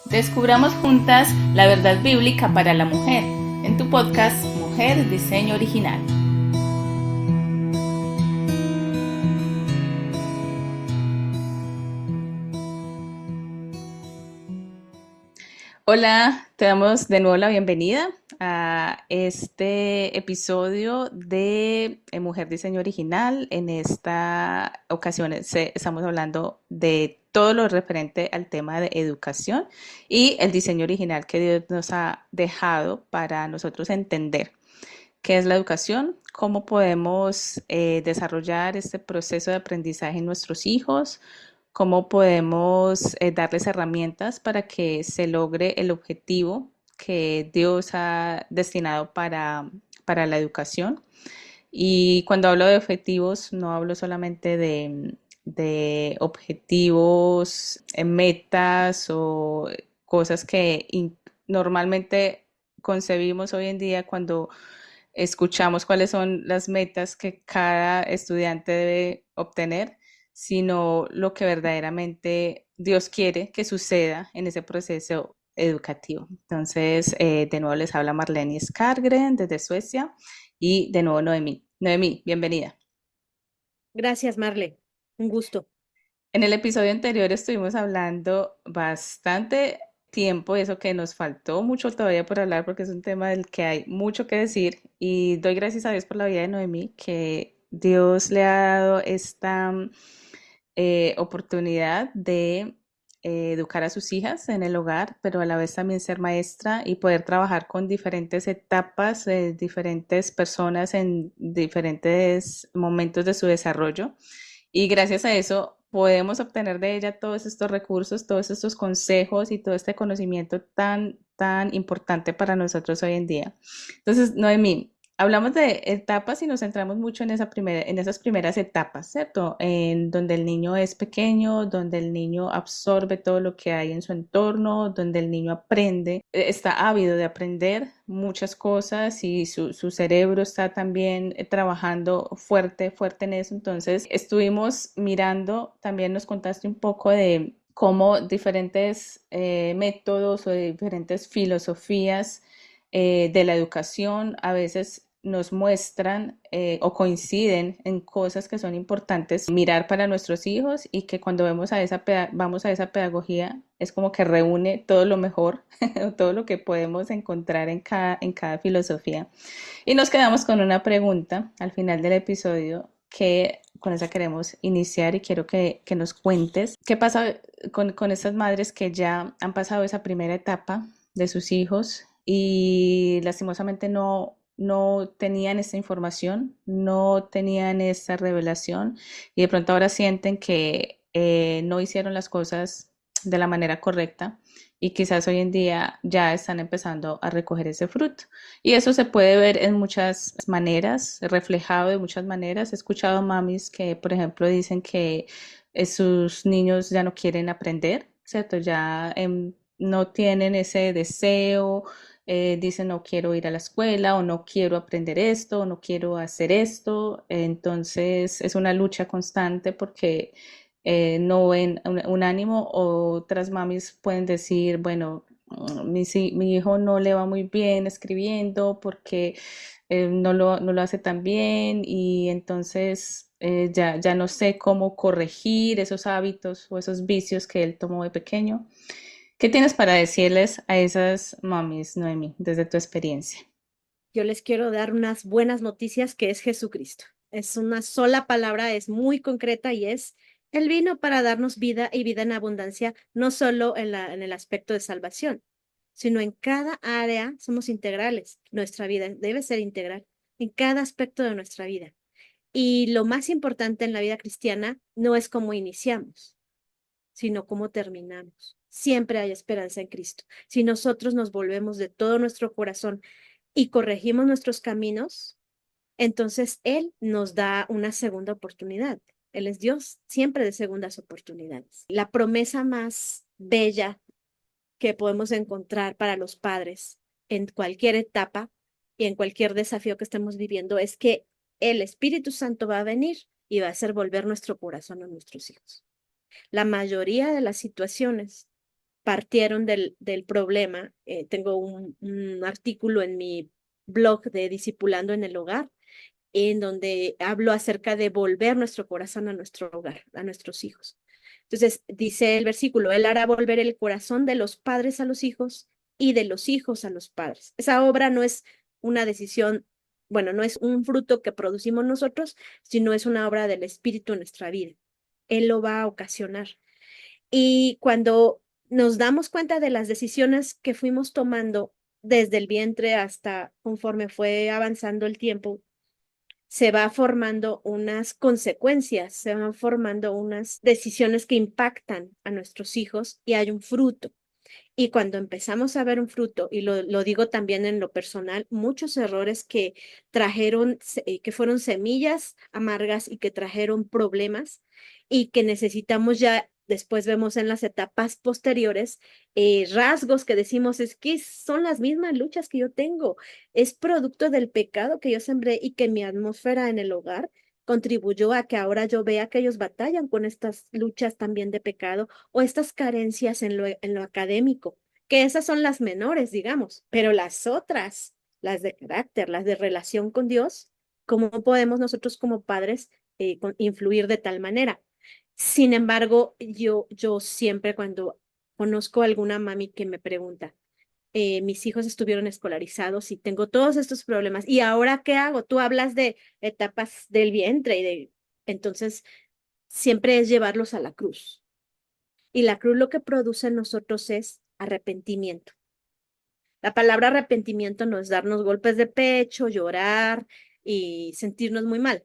Descubramos juntas la verdad bíblica para la mujer en tu podcast Mujer Diseño Original. Hola, te damos de nuevo la bienvenida a este episodio de Mujer Diseño Original. En esta ocasión estamos hablando de todo lo referente al tema de educación y el diseño original que Dios nos ha dejado para nosotros entender qué es la educación, cómo podemos desarrollar este proceso de aprendizaje en nuestros hijos, cómo podemos darles herramientas para que se logre el objetivo que Dios ha destinado para la educación. Y cuando hablo de objetivos, no hablo solamente de objetivos, metas o cosas que normalmente concebimos hoy en día cuando escuchamos cuáles son las metas que cada estudiante debe obtener, sino lo que verdaderamente Dios quiere que suceda en ese proceso educativo. Entonces, de nuevo les habla Marlene Skargren desde Suecia y de nuevo Noemí. Noemí, bienvenida. Gracias, Marle. Un gusto. En el episodio anterior estuvimos hablando bastante tiempo, eso que nos faltó mucho todavía por hablar porque es un tema del que hay mucho que decir y doy gracias a Dios por la vida de Noemí, que Dios le ha dado esta oportunidad de educar a sus hijas en el hogar, pero a la vez también ser maestra y poder trabajar con diferentes etapas, diferentes personas en diferentes momentos de su desarrollo. Y gracias a eso podemos obtener de ella todos estos recursos, todos estos consejos y todo este conocimiento tan importante para nosotros hoy en día. Entonces, Noemí, hablamos de etapas y nos centramos mucho en esas primeras etapas, ¿cierto? En donde el niño es pequeño, donde el niño absorbe todo lo que hay en su entorno, donde el niño aprende, está ávido de aprender muchas cosas y su cerebro está también trabajando fuerte en eso. Entonces, estuvimos mirando, también nos contaste un poco de cómo diferentes métodos o diferentes filosofías de la educación a veces nos muestran o coinciden en cosas que son importantes mirar para nuestros hijos y que cuando vamos a esa pedagogía es como que reúne todo lo mejor, todo lo que podemos encontrar en cada filosofía. Y nos quedamos con una pregunta al final del episodio que con esa queremos iniciar y quiero que nos cuentes qué pasa con estas madres que ya han pasado esa primera etapa de sus hijos y lastimosamente no tenían esa información, no tenían esa revelación y de pronto ahora sienten que no hicieron las cosas de la manera correcta y quizás hoy en día ya están empezando a recoger ese fruto. Y eso se puede ver en muchas maneras, reflejado de muchas maneras. He escuchado mamis que, por ejemplo, dicen que sus niños ya no quieren aprender, ¿cierto? Ya no tienen ese deseo, dicen no quiero ir a la escuela o no quiero aprender esto o no quiero hacer esto. Entonces es una lucha constante porque no ven un ánimo. Otras mamis pueden decir, bueno, mi hijo no le va muy bien escribiendo porque no lo hace tan bien y entonces ya no sé cómo corregir esos hábitos o esos vicios que él tomó de pequeño. ¿Qué tienes para decirles a esas mamis, Noemi, desde tu experiencia? Yo les quiero dar unas buenas noticias que es Jesucristo. Es una sola palabra, es muy concreta y es, Él vino para darnos vida y vida en abundancia, no solo en el aspecto de salvación, sino en cada área somos integrales. Nuestra vida debe ser integral en cada aspecto de nuestra vida. Y lo más importante en la vida cristiana no es cómo iniciamos, sino cómo terminamos. Siempre hay esperanza en Cristo. Si nosotros nos volvemos de todo nuestro corazón y corregimos nuestros caminos, entonces Él nos da una segunda oportunidad. Él es Dios siempre de segundas oportunidades. La promesa más bella que podemos encontrar para los padres en cualquier etapa y en cualquier desafío que estemos viviendo es que el Espíritu Santo va a venir y va a hacer volver nuestro corazón a nuestros hijos. La mayoría de las situaciones partieron del problema. Tengo un artículo en mi blog de Discipulando en el Hogar, en donde hablo acerca de volver nuestro corazón a nuestro hogar, a nuestros hijos. Entonces, dice el versículo, Él hará volver el corazón de los padres a los hijos y de los hijos a los padres. Esa obra no es una decisión, bueno, no es un fruto que producimos nosotros, sino es una obra del Espíritu en nuestra vida. Él lo va a ocasionar. Y cuando nos damos cuenta de las decisiones que fuimos tomando desde el vientre hasta conforme fue avanzando el tiempo, se va formando unas consecuencias, se van formando unas decisiones que impactan a nuestros hijos y hay un fruto. Y cuando empezamos a ver un fruto, y lo digo también en lo personal, muchos errores que trajeron, que fueron semillas amargas y que trajeron problemas y que necesitamos ya, después vemos en las etapas posteriores, rasgos que decimos, es que son las mismas luchas que yo tengo, es producto del pecado que yo sembré y que mi atmósfera en el hogar contribuyó a que ahora yo vea que ellos batallan con estas luchas también de pecado o estas carencias en lo académico, que esas son las menores, digamos, pero las otras, las de carácter, las de relación con Dios, ¿cómo podemos nosotros como padres influir de tal manera? Sin embargo, yo siempre cuando conozco a alguna mami que me pregunta, mis hijos estuvieron escolarizados y tengo todos estos problemas, ¿y ahora qué hago? Tú hablas de etapas del vientre y de... Entonces, siempre es llevarlos a la cruz. Y la cruz lo que produce en nosotros es arrepentimiento. La palabra arrepentimiento no es darnos golpes de pecho, llorar y sentirnos muy mal.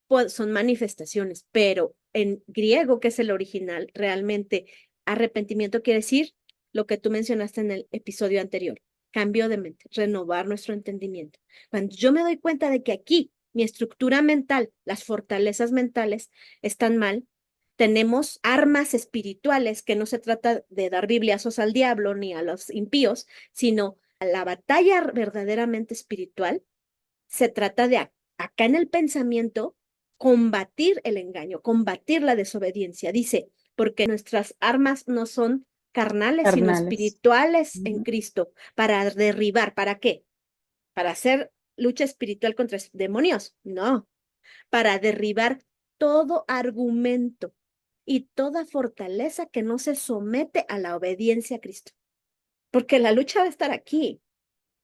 Pues son manifestaciones, pero en griego, que es el original, realmente arrepentimiento quiere decir lo que tú mencionaste en el episodio anterior, cambio de mente, renovar nuestro entendimiento. Cuando yo me doy cuenta de que aquí mi estructura mental, las fortalezas mentales están mal, tenemos armas espirituales que no se trata de dar bibliazos al diablo ni a los impíos, sino a la batalla verdaderamente espiritual se trata de acá en el pensamiento combatir el engaño, combatir la desobediencia. Dice, porque nuestras armas no son carnales, sino Carnales. espirituales en Ujú. Cristo, para derribar, ¿para qué? Para hacer lucha espiritual contra demonios, no, para derribar todo argumento y toda fortaleza que no se somete a la obediencia a Cristo. Porque la lucha va a estar aquí.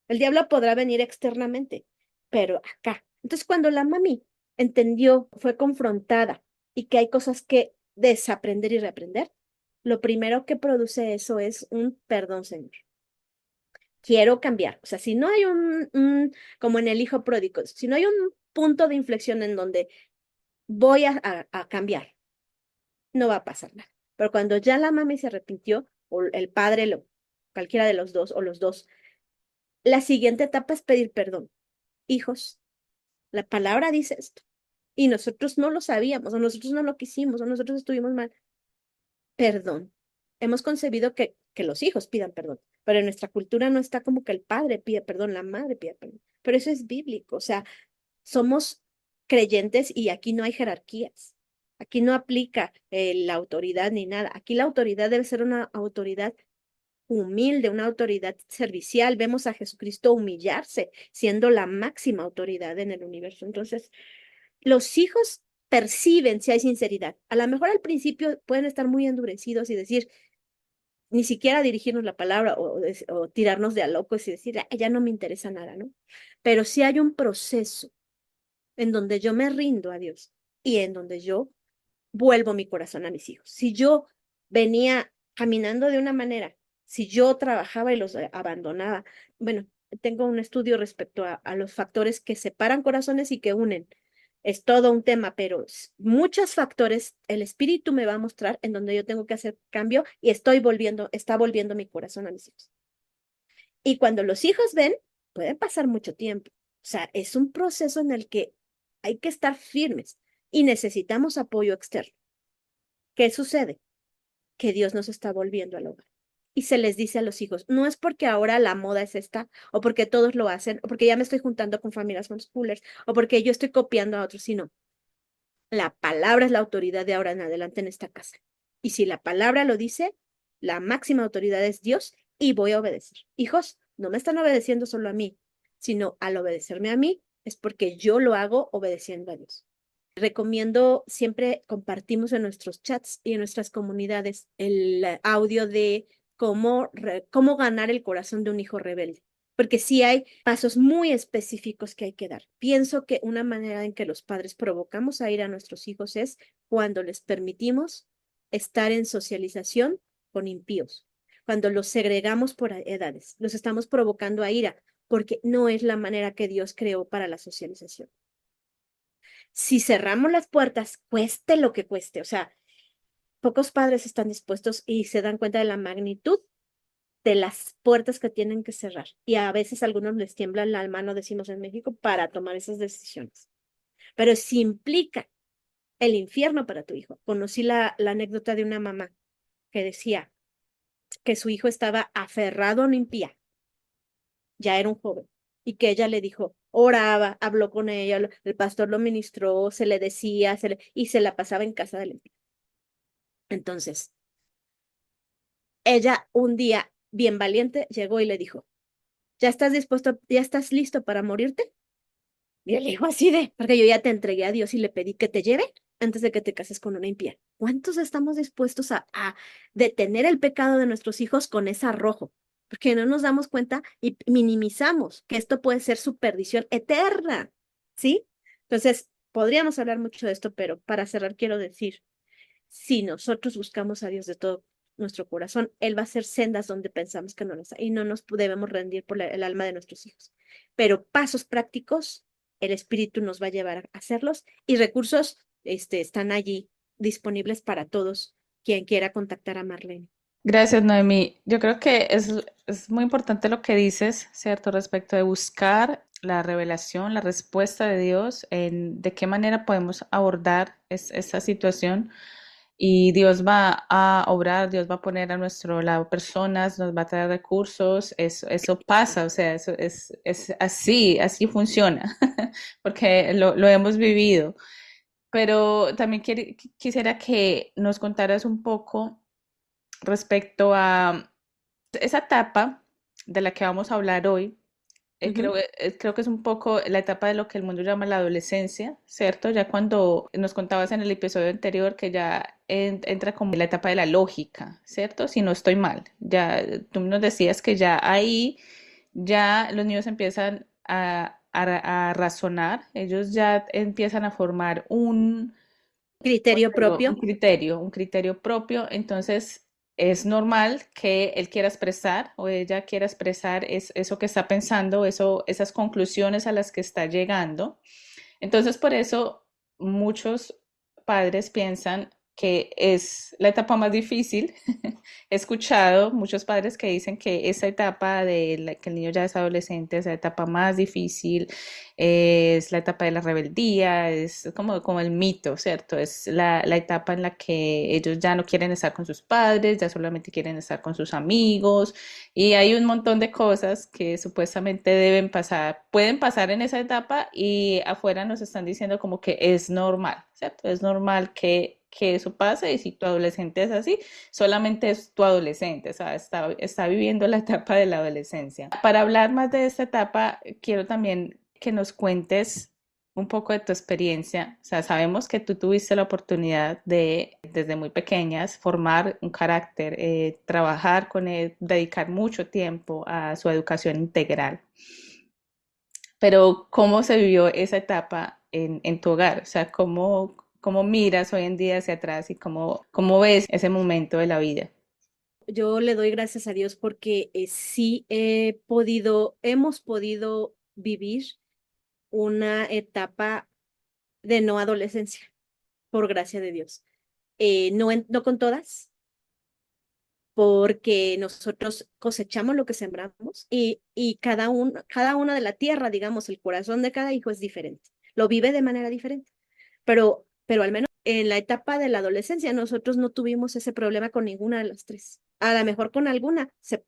El diablo podrá venir externamente, pero acá. Entonces, cuando la mami entendió, fue confrontada y que hay cosas que desaprender y reaprender, lo primero que produce eso es un perdón, Señor. Quiero cambiar. O sea, si no hay como en el hijo pródigo, si no hay un punto de inflexión en donde voy a cambiar, no va a pasar nada. Pero cuando ya la mami se arrepintió, o el padre, cualquiera de los dos, o los dos, la siguiente etapa es pedir perdón. Hijos, la palabra dice esto. Y nosotros no lo sabíamos, o nosotros no lo quisimos, o nosotros estuvimos mal. Perdón. Hemos concebido que los hijos pidan perdón, pero en nuestra cultura no está como que el padre pide perdón, la madre pide perdón. Pero eso es bíblico, o sea, somos creyentes y aquí no hay jerarquías. Aquí no aplica la autoridad ni nada. Aquí la autoridad debe ser una autoridad humilde, una autoridad servicial. Vemos a Jesucristo humillarse, siendo la máxima autoridad en el universo. Entonces, los hijos perciben si hay sinceridad. A lo mejor al principio pueden estar muy endurecidos y decir, ni siquiera dirigirnos la palabra o tirarnos de a locos y decir, "Ah, ya no me interesa nada, ¿no? Pero si hay un proceso en donde yo me rindo a Dios y en donde yo vuelvo mi corazón a mis hijos. Si yo venía caminando de una manera, si yo trabajaba y los abandonaba, bueno, tengo un estudio respecto a los factores que separan corazones y que unen. Es todo un tema, pero muchos factores el espíritu me va a mostrar en donde yo tengo que hacer cambio y está volviendo mi corazón a mis hijos. Y cuando los hijos ven, puede pasar mucho tiempo. O sea, es un proceso en el que hay que estar firmes y necesitamos apoyo externo. ¿Qué sucede? Que Dios nos está volviendo al hogar. Y se les dice a los hijos, no es porque ahora la moda es esta, o porque todos lo hacen, o porque ya me estoy juntando con familias homeschoolers, o porque yo estoy copiando a otros, sino la palabra es la autoridad de ahora en adelante en esta casa. Y si la palabra lo dice, la máxima autoridad es Dios y voy a obedecer. Hijos, no me están obedeciendo solo a mí, sino al obedecerme a mí es porque yo lo hago obedeciendo a Dios. Recomiendo, siempre compartimos en nuestros chats y en nuestras comunidades el audio de cómo ganar el corazón de un hijo rebelde, porque sí hay pasos muy específicos que hay que dar. Pienso que una manera en que los padres provocamos a ir a nuestros hijos es cuando les permitimos estar en socialización con impíos, cuando los segregamos por edades, los estamos provocando a ira, porque no es la manera que Dios creó para la socialización. Si cerramos las puertas, cueste lo que cueste, o sea, pocos padres están dispuestos y se dan cuenta de la magnitud de las puertas que tienen que cerrar. Y a veces a algunos les tiembla la mano, decimos en México, para tomar esas decisiones. Pero si implica el infierno para tu hijo. Conocí la anécdota de una mamá que decía que su hijo estaba aferrado a una impía, ya era un joven, y que ella le dijo, oraba, habló con ella, el pastor lo ministró, se le decía, y se la pasaba en casa del impío. Entonces, ella un día, bien valiente, llegó y le dijo, ¿ya estás dispuesto, ya estás listo para morirte? Y él dijo así de, porque yo ya te entregué a Dios y le pedí que te lleve antes de que te cases con una impía. ¿Cuántos estamos dispuestos a detener el pecado de nuestros hijos con ese arrojo? Porque no nos damos cuenta y minimizamos que esto puede ser su perdición eterna, ¿sí? Entonces, podríamos hablar mucho de esto, pero para cerrar quiero decir, si nosotros buscamos a Dios de todo nuestro corazón, Él va a hacer sendas donde pensamos que no las hay y no nos debemos rendir por el alma de nuestros hijos. Pero pasos prácticos, el Espíritu nos va a llevar a hacerlos y recursos están allí disponibles para todos quien quiera contactar a Marlene. Gracias, Noemí. Yo creo que es muy importante lo que dices, ¿cierto? Respecto de buscar la revelación, la respuesta de Dios, en de qué manera podemos abordar esta situación. Y Dios va a obrar, Dios va a poner a nuestro lado personas, nos va a traer recursos, eso pasa, o sea, es así, así funciona, porque lo hemos vivido. Pero también quisiera que nos contaras un poco respecto a esa etapa de la que vamos a hablar hoy. Ujú. Creo que es un poco la etapa de lo que el mundo llama la adolescencia, ¿cierto? Ya cuando nos contabas en el episodio anterior que ya entra como la etapa de la lógica, ¿cierto? Si no estoy mal, ya tú nos decías que ya ahí ya los niños empiezan a razonar, ellos ya empiezan a formar ¿cómo Criterio te digo? propio. Un criterio propio. Entonces, es normal que él quiera expresar o ella quiera expresar eso que está pensando, esas conclusiones a las que está llegando. Entonces, por eso muchos padres piensan que es la etapa más difícil. He escuchado muchos padres que dicen que esa etapa que el niño ya es adolescente es la etapa más difícil, es la etapa de la rebeldía, es como el mito, ¿cierto? Es la etapa en la que ellos ya no quieren estar con sus padres, ya solamente quieren estar con sus amigos, y hay un montón de cosas que supuestamente deben pasar, pueden pasar en esa etapa y afuera nos están diciendo como que es normal, ¿cierto? Es normal que eso pase y si tu adolescente es así, solamente es tu adolescente, o sea, está viviendo la etapa de la adolescencia. Para hablar más de esta etapa, quiero también que nos cuentes un poco de tu experiencia. O sea, sabemos que tú tuviste la oportunidad de, desde muy pequeñas, formar un carácter, trabajar con él, dedicar mucho tiempo a su educación integral. Pero, ¿cómo se vivió esa etapa en tu hogar? O sea, ¿cómo miras hoy en día hacia atrás y cómo ves ese momento de la vida? Yo le doy gracias a Dios porque sí hemos podido vivir una etapa de no adolescencia, por gracia de Dios. No con todas, porque nosotros cosechamos lo que sembramos y cada una de la tierra, digamos, el corazón de cada hijo es diferente, lo vive de manera diferente, pero al menos en la etapa de la adolescencia nosotros no tuvimos ese problema con ninguna de las tres. A lo mejor con alguna se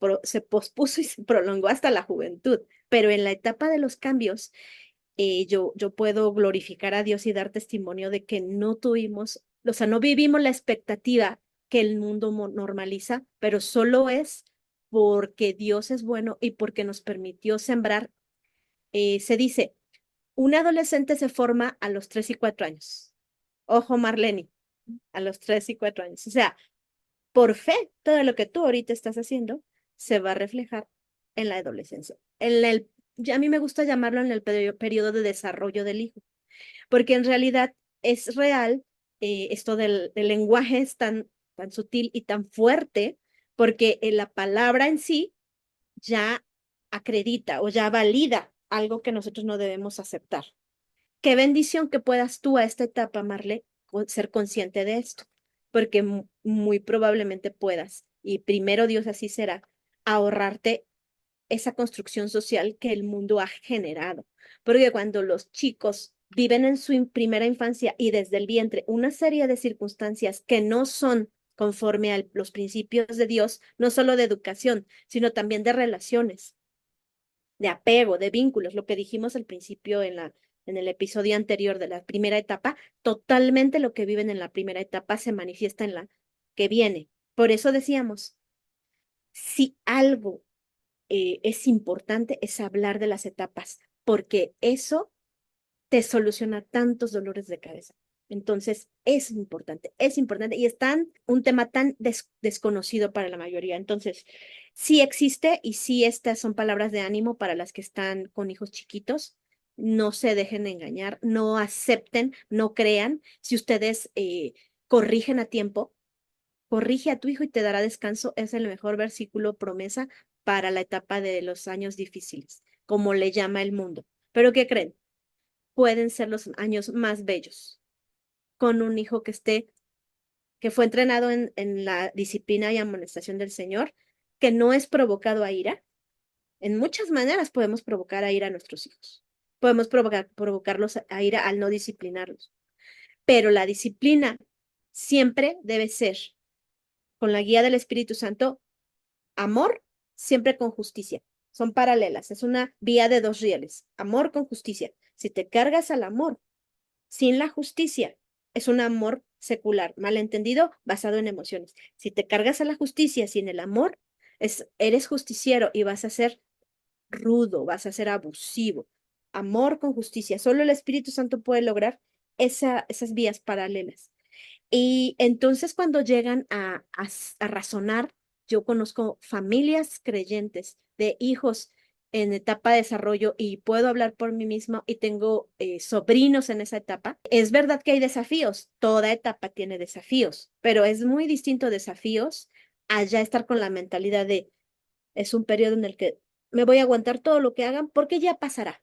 pospuso y se prolongó hasta la juventud, pero en la etapa de los cambios yo puedo glorificar a Dios y dar testimonio de que no tuvimos, o sea, no vivimos la expectativa que el mundo normaliza, pero solo es porque Dios es bueno y porque nos permitió sembrar. Se dice, un adolescente se forma a los 3 y 4 años. Ojo, Marlene, a los 3 y 4 años. O sea, por fe, todo lo que tú ahorita estás haciendo se va a reflejar en la adolescencia. Ya a mí me gusta llamarlo en el periodo de desarrollo del hijo, porque en realidad es real. Esto del lenguaje es tan sutil y tan fuerte, porque la palabra en sí ya acredita o ya valida algo que nosotros no debemos aceptar. Qué bendición que puedas tú a esta etapa, Marle, ser consciente de esto, porque muy probablemente puedas, y primero Dios así será, ahorrarte esa construcción social que el mundo ha generado. Porque cuando los chicos viven en su primera infancia y desde el vientre una serie de circunstancias que no son conforme a los principios de Dios, no solo de educación, sino también de relaciones, de apego, de vínculos, lo que dijimos al principio en el episodio anterior de la primera etapa, totalmente lo que viven en la primera etapa se manifiesta en la que viene. Por eso decíamos, si algo es importante, es hablar de las etapas, porque eso te soluciona tantos dolores de cabeza. Entonces, es importante y es un tema tan desconocido para la mayoría. Entonces, sí existe y sí estas son palabras de ánimo para las que están con hijos chiquitos. No se dejen engañar, no acepten, no crean. Si ustedes corrigen a tiempo, corrige a tu hijo y te dará descanso. Es el mejor versículo promesa para la etapa de los años difíciles, como le llama el mundo. Pero ¿qué creen? Pueden ser los años más bellos con un hijo que fue entrenado en la disciplina y amonestación del Señor, que no es provocado a ira. En muchas maneras podemos provocar a ira a nuestros hijos. Podemos provocarlos a ira al no disciplinarlos. Pero la disciplina siempre debe ser, con la guía del Espíritu Santo, amor siempre con justicia. Son paralelas, es una vía de dos rieles, amor con justicia. Si te cargas al amor sin la justicia, es un amor secular, malentendido, basado en emociones. Si te cargas a la justicia sin el amor, eres justiciero y vas a ser rudo, vas a ser abusivo. Amor con justicia. Solo el Espíritu Santo puede lograr esas vías paralelas. Y entonces cuando llegan a razonar, yo conozco familias creyentes de hijos en etapa de desarrollo y puedo hablar por mí misma y tengo sobrinos en esa etapa. Es verdad que hay desafíos, toda etapa tiene desafíos, pero es muy distinto desafíos a ya estar con la mentalidad de es un periodo en el que me voy a aguantar todo lo que hagan porque ya pasará.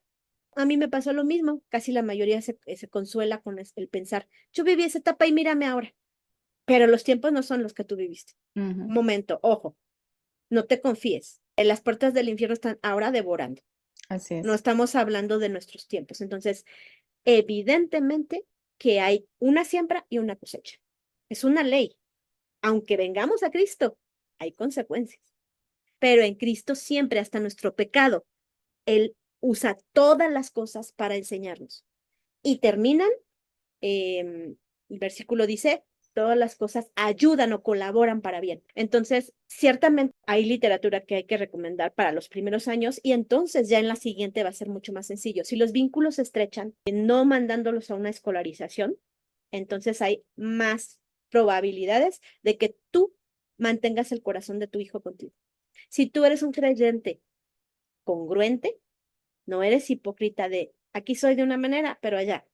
A mí me pasó lo mismo, casi la mayoría se consuela con el pensar, yo viví esa etapa y mírame ahora, pero los tiempos no son los que tú viviste. Ujú. Un momento, ojo, no te confíes. Las puertas del infierno están ahora devorando. Así No es. estamos hablando de nuestros tiempos. Entonces, evidentemente que hay una siembra y una cosecha. Es una ley. Aunque vengamos a Cristo, hay consecuencias. Pero en Cristo siempre, hasta nuestro pecado, Él usa todas las cosas para enseñarnos. Y terminan, el versículo dice, todas las cosas ayudan o colaboran para bien. Entonces, ciertamente hay literatura que hay que recomendar para los primeros años y entonces ya en la siguiente va a ser mucho más sencillo. Si los vínculos se estrechan, no mandándolos a una escolarización, entonces hay más probabilidades de que tú mantengas el corazón de tu hijo contigo. Si tú eres un creyente congruente, no eres hipócrita de aquí soy de una manera, pero allá.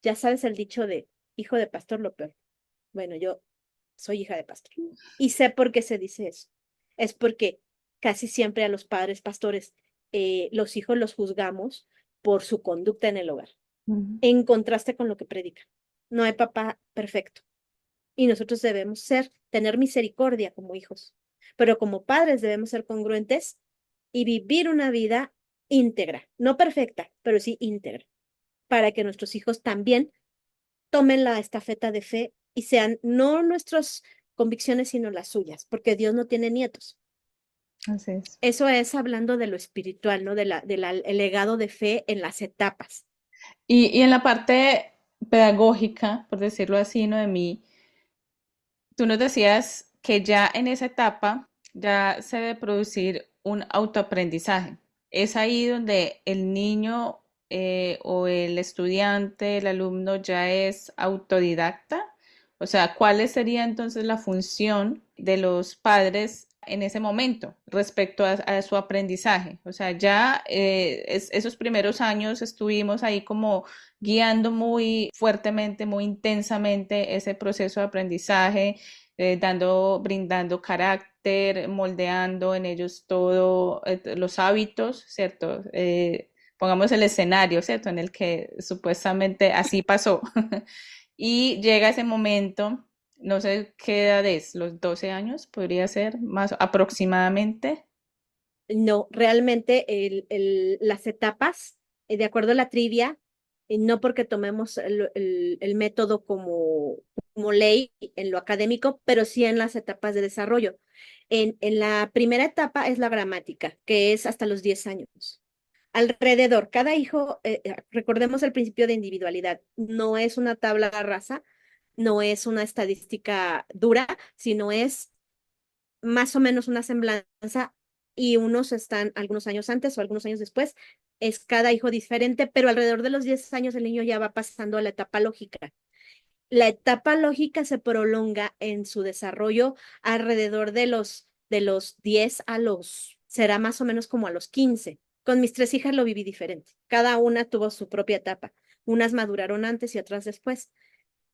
Ya sabes el dicho de hijo de pastor lo peor. Bueno, yo soy hija de pastor y sé por qué se dice eso. Es porque casi siempre a los padres pastores, los hijos los juzgamos por su conducta en el hogar, Ujú. en contraste con lo que predican. No hay papá perfecto y nosotros debemos tener misericordia como hijos, pero como padres debemos ser congruentes y vivir una vida íntegra, no perfecta, pero sí íntegra, para que nuestros hijos también tomen la estafeta de fe y sean no nuestras convicciones, sino las suyas, porque Dios no tiene nietos. Así es. Eso es hablando de lo espiritual, ¿no? El legado de fe en las etapas. Y en la parte pedagógica, por decirlo así, ¿no? De mí, Tú nos decías que ya en esa etapa ya se debe producir un autoaprendizaje. Es ahí donde el niño o el estudiante, el alumno ya es autodidacta. O sea, ¿cuál sería entonces la función de los padres en ese momento respecto a su aprendizaje? O sea, ya esos primeros años estuvimos ahí como guiando muy fuertemente, muy intensamente ese proceso de aprendizaje, brindando carácter, moldeando en ellos todo los hábitos, ¿cierto? Pongamos el escenario, ¿cierto? En el que supuestamente así pasó. Y llega ese momento, no sé qué edad es, los 12 años, podría ser más aproximadamente. No, realmente las etapas, de acuerdo a la trivia, no porque tomemos el método como ley en lo académico, pero sí en las etapas de desarrollo. En la primera etapa es la gramática, que es hasta los 10 años. Alrededor, cada hijo, recordemos el principio de individualidad, no es una tabla rasa, no es una estadística dura, sino es más o menos una semblanza y unos están algunos años antes o algunos años después. Es cada hijo diferente, pero alrededor de los 10 años el niño ya va pasando a la etapa lógica. La etapa lógica se prolonga en su desarrollo alrededor de los 10 será más o menos como a los 15. Con mis tres hijas lo viví diferente. Cada una tuvo su propia etapa. Unas maduraron antes y otras después,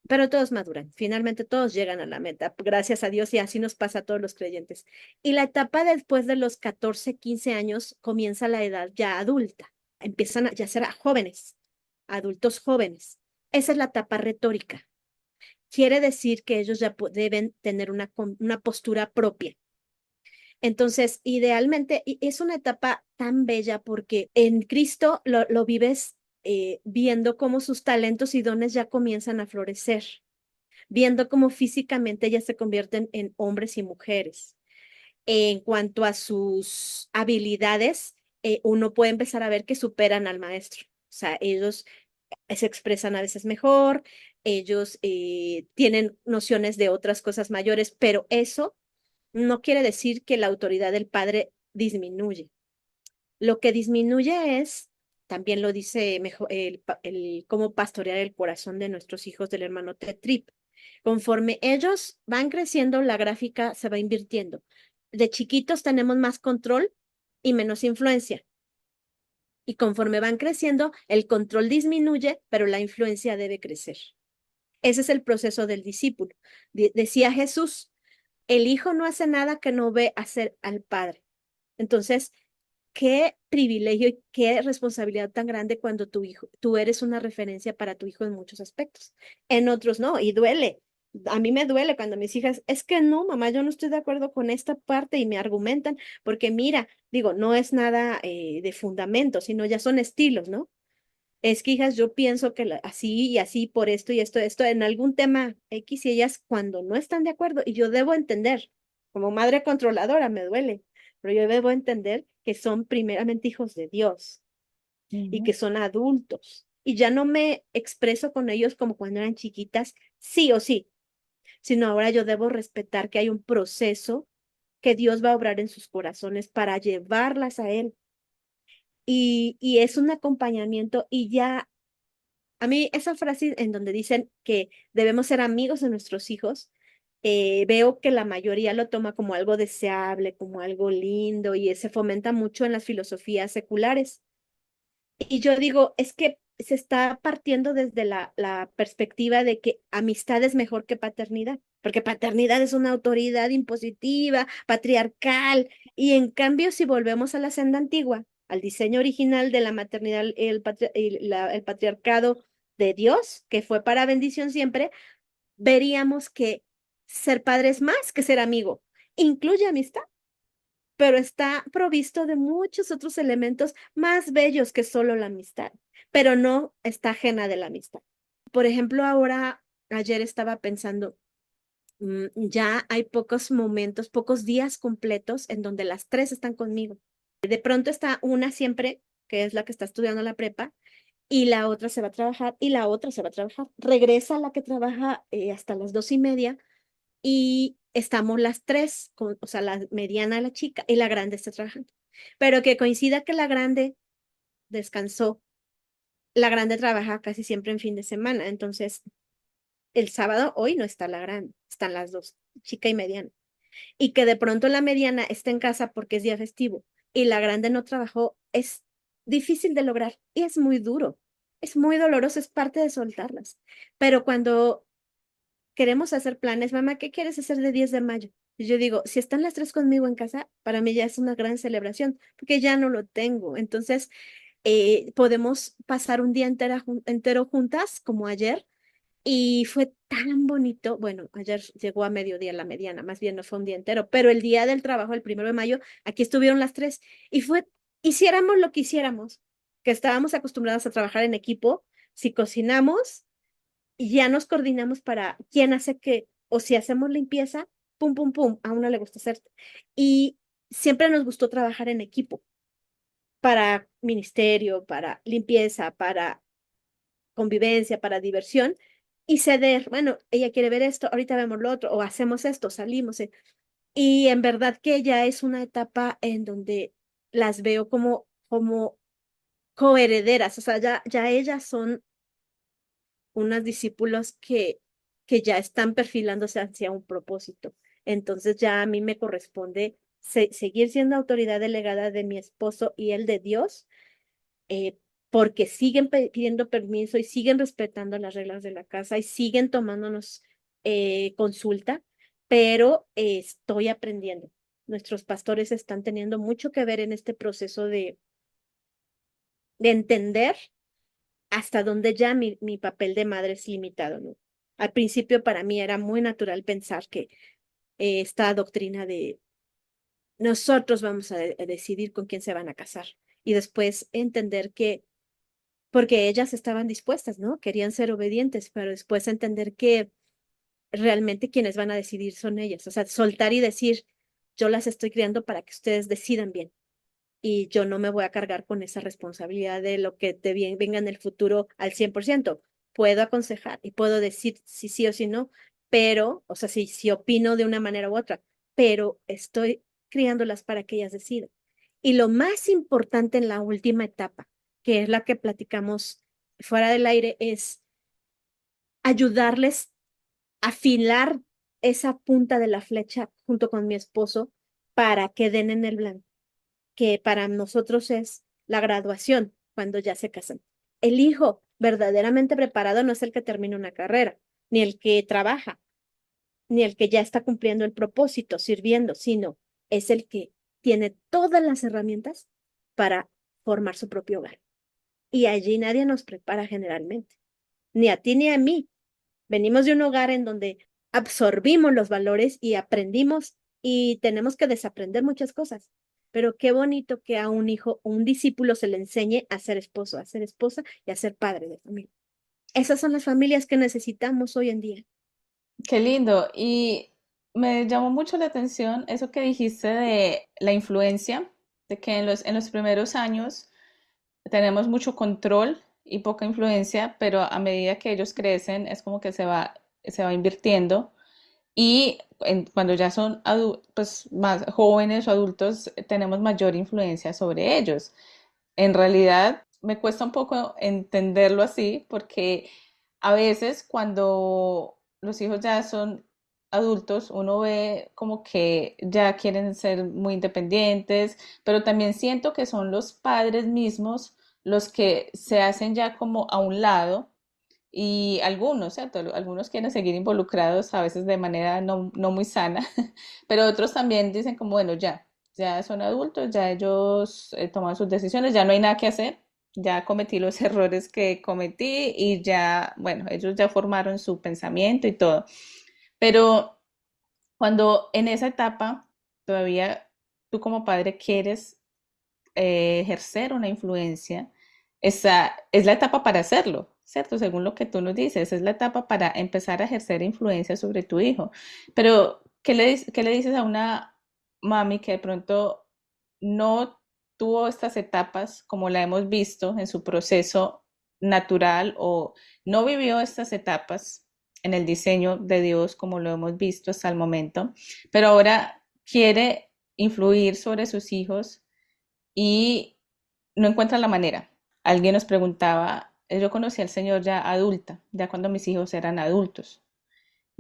pero todos maduran, finalmente todos llegan a la meta, gracias a Dios, y así nos pasa a todos los creyentes. Y la etapa después de los 14, 15 años comienza la edad ya adulta, empiezan a ya ser jóvenes, adultos jóvenes. Esa es la etapa retórica. Quiere decir que ellos ya deben tener una postura propia. Entonces, idealmente, y es una etapa tan bella porque en Cristo lo vives viendo cómo sus talentos y dones ya comienzan a florecer, viendo cómo físicamente ya se convierten en hombres y mujeres. En cuanto a sus habilidades, uno puede empezar a ver que superan al maestro. O sea, ellos se expresan a veces mejor, ellos tienen nociones de otras cosas mayores, pero eso no quiere decir que la autoridad del padre disminuye. Lo que disminuye es, también lo dice mejor, cómo pastorear el corazón de nuestros hijos del hermano Ted Tripp. Conforme ellos van creciendo, la gráfica se va invirtiendo. De chiquitos tenemos más control y menos influencia. Y conforme van creciendo, el control disminuye, pero la influencia debe crecer. Ese es el proceso del discípulo. Decía Jesús, el hijo no hace nada que no ve hacer al padre. Entonces, qué privilegio y qué responsabilidad tan grande cuando tú eres una referencia para tu hijo en muchos aspectos. En otros no, y duele. A mí me duele cuando mis hijas, es que no, mamá, yo no estoy de acuerdo con esta parte y me argumentan, porque mira, digo, no es nada de fundamento, sino ya son estilos, ¿no? Es que, hijas, yo pienso que así y así por esto y esto, en algún tema X y ellas cuando no están de acuerdo, y yo debo entender, como madre controladora me duele, pero yo debo entender que son primeramente hijos de Dios y Ujú. que son adultos. Y ya no me expreso con ellos como cuando eran chiquitas, sí o sí, sino ahora yo debo respetar que hay un proceso que Dios va a obrar en sus corazones para llevarlas a Él. Y es un acompañamiento y ya a mí esa frase en donde dicen que debemos ser amigos de nuestros hijos, veo que la mayoría lo toma como algo deseable, como algo lindo y se fomenta mucho en las filosofías seculares. Y yo digo, es que se está partiendo desde la perspectiva de que amistad es mejor que paternidad, porque paternidad es una autoridad impositiva, patriarcal, y en cambio si volvemos a la senda antigua, al diseño original de la maternidad y el patriarcado de Dios, que fue para bendición siempre, veríamos que ser padre es más que ser amigo, incluye amistad, pero está provisto de muchos otros elementos más bellos que solo la amistad, pero no está ajena de la amistad. Por ejemplo, ayer estaba pensando, ya hay pocos momentos, pocos días completos en donde las tres están conmigo. De pronto está una siempre, que es la que está estudiando la prepa, y la otra se va a trabajar, y la otra se va a trabajar. Regresa la que trabaja hasta las 2:30, y estamos las tres, o sea, la mediana, la chica, y la grande está trabajando. Pero que coincida que la grande descansó, la grande trabaja casi siempre en fin de semana, entonces el sábado, hoy no está la grande, están las dos, chica y mediana. Y que de pronto la mediana esté en casa porque es día festivo y la grande no trabajó, es difícil de lograr y es muy duro, es muy doloroso, es parte de soltarlas. Pero cuando queremos hacer planes, mamá, ¿qué quieres hacer de 10 de mayo? Y yo digo, si están las tres conmigo en casa, para mí ya es una gran celebración, porque ya no lo tengo. Entonces, podemos pasar un día entero juntas, como ayer, y fue tan bonito. Bueno, ayer llegó a mediodía la mediana, más bien no fue un día entero, pero el día del trabajo, el 1 de mayo, aquí estuvieron las tres, y fue, hiciéramos lo que hiciéramos, que estábamos acostumbrados a trabajar en equipo, si cocinamos y ya nos coordinamos para quién hace qué, o si hacemos limpieza, pum, pum, pum, a uno le gusta hacer. Y siempre nos gustó trabajar en equipo, para ministerio, para limpieza, para convivencia, para diversión, y ceder, bueno, ella quiere ver esto, ahorita vemos lo otro, o hacemos esto, salimos. Y en verdad que ya es una etapa en donde las veo como coherederas, o sea, ya ellas son unas discípulos que ya están perfilándose hacia un propósito. Entonces ya a mí me corresponde seguir siendo autoridad delegada de mi esposo y el de Dios, eh, porque siguen pidiendo permiso y siguen respetando las reglas de la casa y siguen tomándonos consulta, pero estoy aprendiendo. Nuestros pastores están teniendo mucho que ver en este proceso de entender hasta donde ya mi papel de madre es limitado, ¿no? Al principio para mí era muy natural pensar que esta doctrina de nosotros vamos a decidir con quién se van a casar y después entender que, porque ellas estaban dispuestas, ¿no? Querían ser obedientes, pero después entender que realmente quienes van a decidir son ellas, o sea, soltar y decir, yo las estoy criando para que ustedes decidan bien y yo no me voy a cargar con esa responsabilidad de lo que te venga en el futuro al 100%. Puedo aconsejar y puedo decir si sí o si no, pero, o sea, si opino de una manera u otra, pero estoy criándolas para que ellas decidan. Y lo más importante en la última etapa, que es la que platicamos fuera del aire, es ayudarles a afilar esa punta de la flecha junto con mi esposo para que den en el blanco, que para nosotros es la graduación, cuando ya se casan. El hijo verdaderamente preparado no es el que termina una carrera, ni el que trabaja, ni el que ya está cumpliendo el propósito, sirviendo, sino es el que tiene todas las herramientas para formar su propio hogar. Y allí nadie nos prepara generalmente, ni a ti ni a mí. Venimos de un hogar en donde absorbimos los valores y aprendimos y tenemos que desaprender muchas cosas. Pero qué bonito que a un hijo o un discípulo se le enseñe a ser esposo, a ser esposa y a ser padre de familia. Esas son las familias que necesitamos hoy en día. Qué lindo. Y me llamó mucho la atención eso que dijiste de la influencia, de que en los primeros años tenemos mucho control y poca influencia, pero a medida que ellos crecen es como que se va invirtiendo y cuando ya son pues, más jóvenes o adultos tenemos mayor influencia sobre ellos. En realidad me cuesta un poco entenderlo así porque a veces cuando los hijos ya son adultos, uno ve como que ya quieren ser muy independientes, pero también siento que son los padres mismos los que se hacen ya como a un lado y algunos, ¿cierto? Algunos quieren seguir involucrados a veces de manera no muy sana, pero otros también dicen como, bueno, ya son adultos, ya ellos toman sus decisiones, ya no hay nada que hacer, ya cometí los errores que cometí y ya, bueno, ellos ya formaron su pensamiento y todo. Pero cuando en esa etapa todavía tú como padre quieres ejercer una influencia, esa es la etapa para hacerlo, ¿cierto? Según lo que tú nos dices, es la etapa para empezar a ejercer influencia sobre tu hijo. Pero, qué le dices a una mami que de pronto no tuvo estas etapas como la hemos visto en su proceso natural o no vivió estas etapas? en el diseño de Dios como lo hemos visto hasta el momento, pero ahora quiere influir sobre sus hijos y no encuentra la manera. Alguien nos preguntaba, yo conocí al Señor ya adulta, ya cuando mis hijos eran adultos.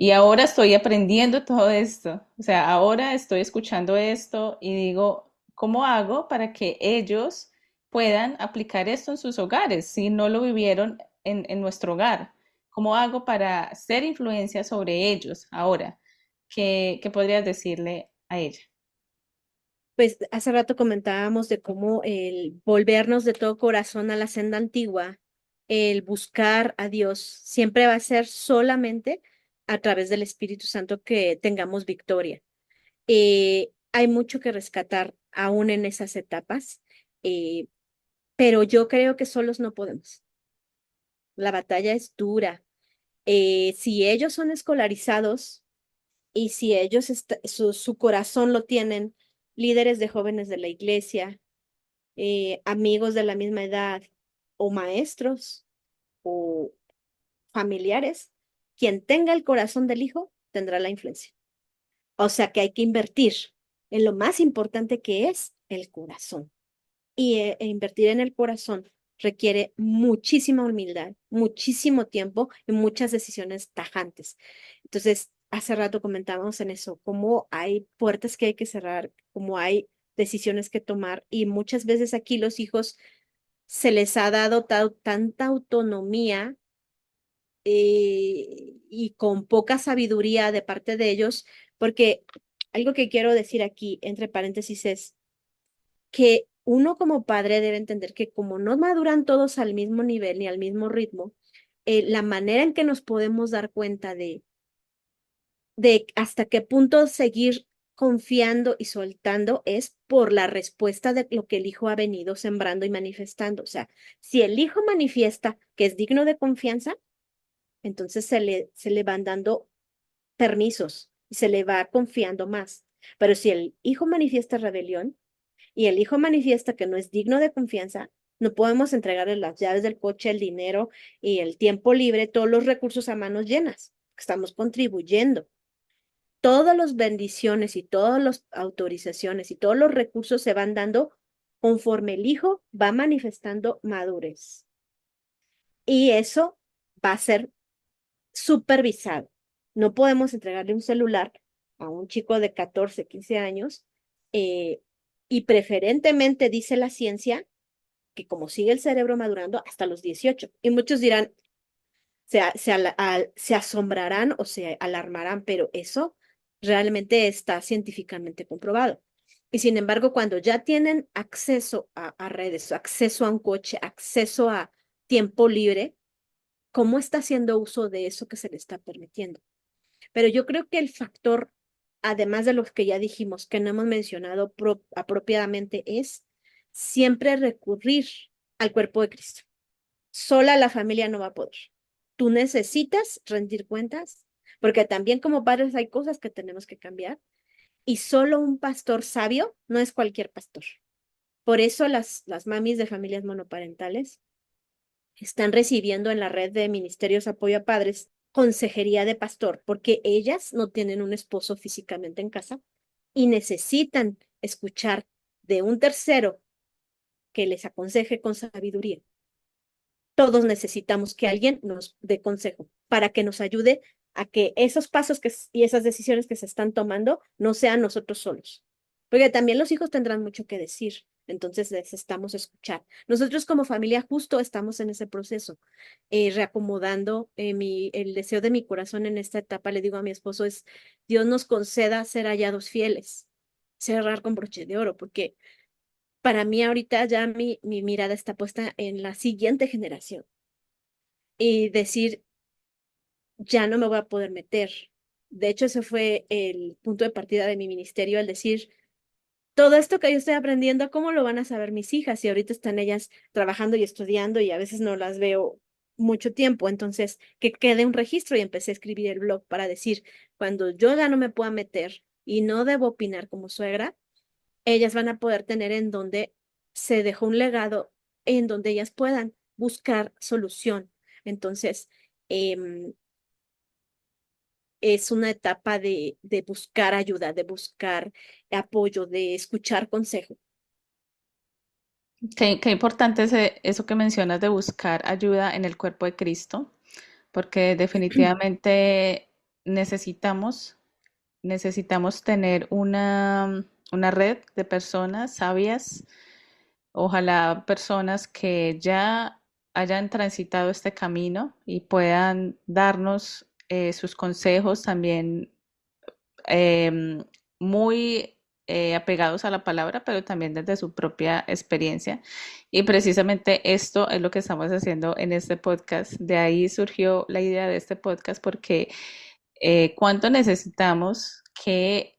Y ahora estoy aprendiendo todo esto. O sea, ahora estoy escuchando esto y digo, ¿cómo hago para que ellos puedan aplicar esto en sus hogares si no lo vivieron en nuestro hogar? ¿Cómo hago para ser influencia sobre ellos ahora? ¿Qué podrías decirle a ella? Pues hace rato comentábamos de cómo el volvernos de todo corazón a la senda antigua, el buscar a Dios, siempre va a ser solamente a través del Espíritu Santo que tengamos victoria. Hay mucho que rescatar aún en esas etapas, eh, pero yo creo que solos no podemos. La batalla es dura. Si ellos son escolarizados y si ellos su corazón lo tienen, líderes de jóvenes de la iglesia, amigos de la misma edad o maestros o familiares, quien tenga el corazón del hijo tendrá la influencia. O sea que hay que invertir en lo más importante que es el corazón. Y invertir en el corazón requiere muchísima humildad, muchísimo tiempo y muchas decisiones tajantes. Entonces, hace rato comentábamos en eso, cómo hay puertas que hay que cerrar, cómo hay decisiones que tomar y muchas veces aquí los hijos se les ha dado tanta autonomía y con poca sabiduría de parte de ellos, porque algo que quiero decir aquí, entre paréntesis, es que uno como padre debe entender que como no maduran todos al mismo nivel ni al mismo ritmo, la manera en que nos podemos dar cuenta de hasta qué punto seguir confiando y soltando es por la respuesta de lo que el hijo ha venido sembrando y manifestando. O sea, si el hijo manifiesta que es digno de confianza, entonces se le van dando permisos y se le va confiando más. Pero si el hijo manifiesta rebelión y el hijo manifiesta que no es digno de confianza, no podemos entregarle las llaves del coche, el dinero y el tiempo libre, todos los recursos a manos llenas. Estamos contribuyendo. Todas las bendiciones y todas las autorizaciones y todos los recursos se van dando conforme el hijo va manifestando madurez. Y eso va a ser supervisado. No podemos entregarle un celular a un chico de 14, 15 años eh, y preferentemente dice la ciencia que como sigue el cerebro madurando hasta los 18. Y muchos dirán, se asombrarán o se alarmarán, pero eso realmente está científicamente comprobado. Y sin embargo, cuando ya tienen acceso a redes, acceso a un coche, acceso a tiempo libre, ¿cómo está haciendo uso de eso que se le está permitiendo? Pero yo creo que el factor, además de los que ya dijimos, que no hemos mencionado apropiadamente, es siempre recurrir al cuerpo de Cristo. Sola la familia no va a poder. Tú necesitas rendir cuentas, porque también como padres hay cosas que tenemos que cambiar y solo un pastor sabio no es cualquier pastor. Por eso las mamis de familias monoparentales están recibiendo en la red de ministerios apoyo a padres consejería de pastor, porque ellas no tienen un esposo físicamente en casa y necesitan escuchar de un tercero que les aconseje con sabiduría. Todos necesitamos que alguien nos dé consejo para que nos ayude a que esos pasos y esas decisiones que se están tomando no sean nosotros solos. Porque también los hijos tendrán mucho que decir, entonces necesitamos escuchar. Nosotros como familia justo estamos en ese proceso, reacomodando el deseo de mi corazón en esta etapa. Le digo a mi esposo es, Dios nos conceda ser hallados fieles, cerrar con broche de oro, porque para mí ahorita ya mi mirada está puesta en la siguiente generación y decir, ya no me voy a poder meter. De hecho, ese fue el punto de partida de mi ministerio, al decir, todo esto que yo estoy aprendiendo, ¿cómo lo van a saber mis hijas? Y ahorita están ellas trabajando y estudiando y a veces no las veo mucho tiempo. Entonces, que quede un registro y empecé a escribir el blog para decir, cuando yo ya no me pueda meter y no debo opinar como suegra, ellas van a poder tener en donde se dejó un legado, en donde ellas puedan buscar solución. Entonces, es una etapa de buscar ayuda, de buscar apoyo, de escuchar consejo. Qué importante es eso que mencionas de buscar ayuda en el cuerpo de Cristo, porque definitivamente necesitamos, necesitamos tener una red de personas sabias, ojalá personas que ya hayan transitado este camino y puedan darnos sus consejos también em, muy apegados a la palabra, pero también desde su propia experiencia. Y precisamente esto es lo que estamos haciendo en este podcast. De ahí surgió la idea de este podcast porque cuánto necesitamos que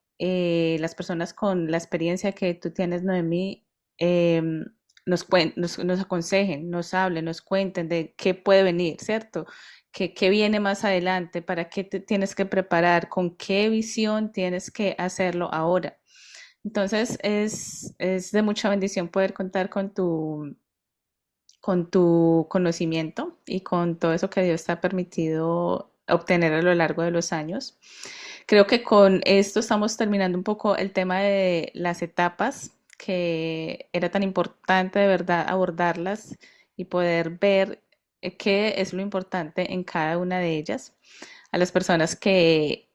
las personas con la experiencia que tú tienes, Noemí, nos aconsejen, nos hablen, nos cuenten de qué puede venir, ¿cierto? ¿Qué viene más adelante? ¿Para qué te tienes que preparar? ¿Con qué visión tienes que hacerlo ahora? Entonces, es de mucha bendición poder contar con tu conocimiento y con todo eso que Dios te ha permitido obtener a lo largo de los años. Creo que con esto estamos terminando un poco el tema de las etapas, que era tan importante de verdad abordarlas y poder ver qué es lo importante en cada una de ellas. A las personas que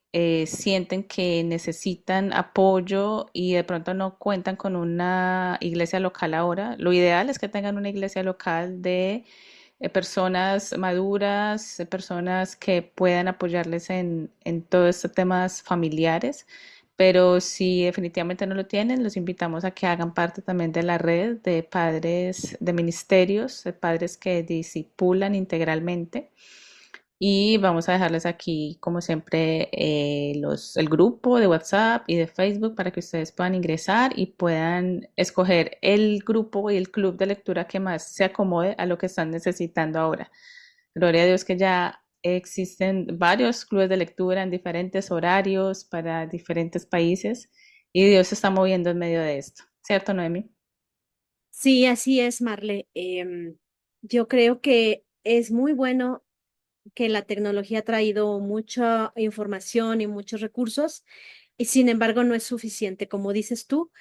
sienten que necesitan apoyo y de pronto no cuentan con una iglesia local ahora, lo ideal es que tengan una iglesia local de personas maduras, personas que puedan apoyarles en todos estos temas familiares. Pero si definitivamente no lo tienen, los invitamos a que hagan parte también de la red de padres de ministerios, de padres que discipulan integralmente. Y vamos a dejarles aquí, como siempre, el grupo de WhatsApp y de Facebook para que ustedes puedan ingresar y puedan escoger el grupo y el club de lectura que más se acomode a lo que están necesitando ahora. Gloria a Dios que ya existen varios clubes de lectura en diferentes horarios para diferentes países y Dios se está moviendo en medio de esto. ¿Cierto, Noemi? Sí, así es, Marle. Yo creo que es muy bueno que la tecnología ha traído mucha información y muchos recursos, y sin embargo no es suficiente. Como dices tú,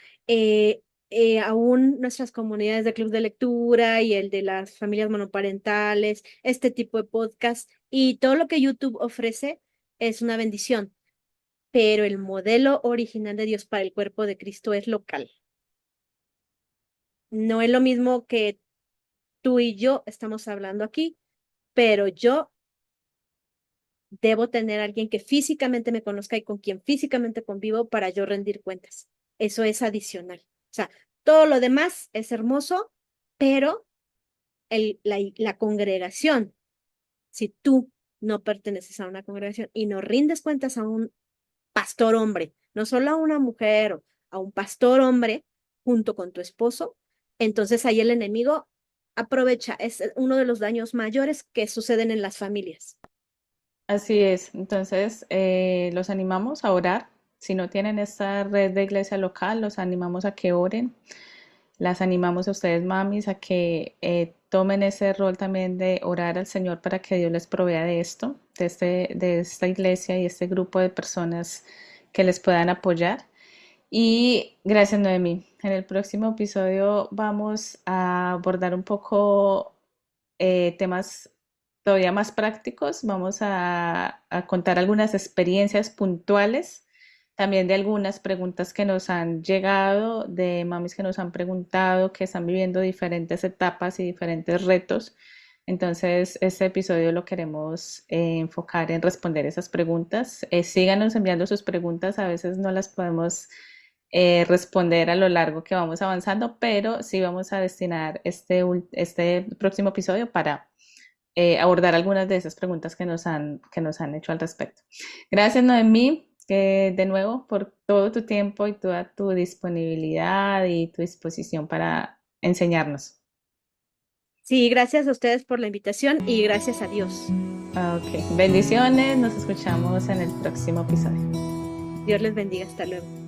aún nuestras comunidades de club de lectura y el de las familias monoparentales, este tipo de podcast y todo lo que YouTube ofrece es una bendición, pero el modelo original de Dios para el cuerpo de Cristo es local. No es lo mismo que tú y yo estamos hablando aquí, pero yo debo tener a alguien que físicamente me conozca y con quien físicamente convivo para yo rendir cuentas. Eso es adicional. O sea, todo lo demás es hermoso, pero la congregación, si tú no perteneces a una congregación y no rindes cuentas a un pastor hombre, no solo a una mujer o a un pastor hombre junto con tu esposo, entonces ahí el enemigo aprovecha. Es uno de los daños mayores que suceden en las familias. Así es, entonces los animamos a orar. Si no tienen esta red de iglesia local, los animamos a que oren. Las animamos a ustedes, mamis, a que tomen ese rol también de orar al Señor para que Dios les provea de esto, de esta iglesia y este grupo de personas que les puedan apoyar. Y gracias, Noemi. En el próximo episodio vamos a abordar un poco temas todavía más prácticos. Vamos a contar algunas experiencias puntuales, también de algunas preguntas que nos han llegado, de mamis que nos han preguntado, que están viviendo diferentes etapas y diferentes retos. Entonces, este episodio lo queremos enfocar en responder esas preguntas. Síganos enviando sus preguntas, a veces no las podemos responder a lo largo que vamos avanzando, pero sí vamos a destinar este próximo episodio para abordar algunas de esas preguntas que nos han hecho al respecto. Gracias, Noemí, de nuevo por todo tu tiempo y toda tu disponibilidad y tu disposición para enseñarnos. Sí, gracias a ustedes por la invitación y gracias a Dios. Ok, bendiciones, nos escuchamos en el próximo episodio. Dios les bendiga. Hasta luego.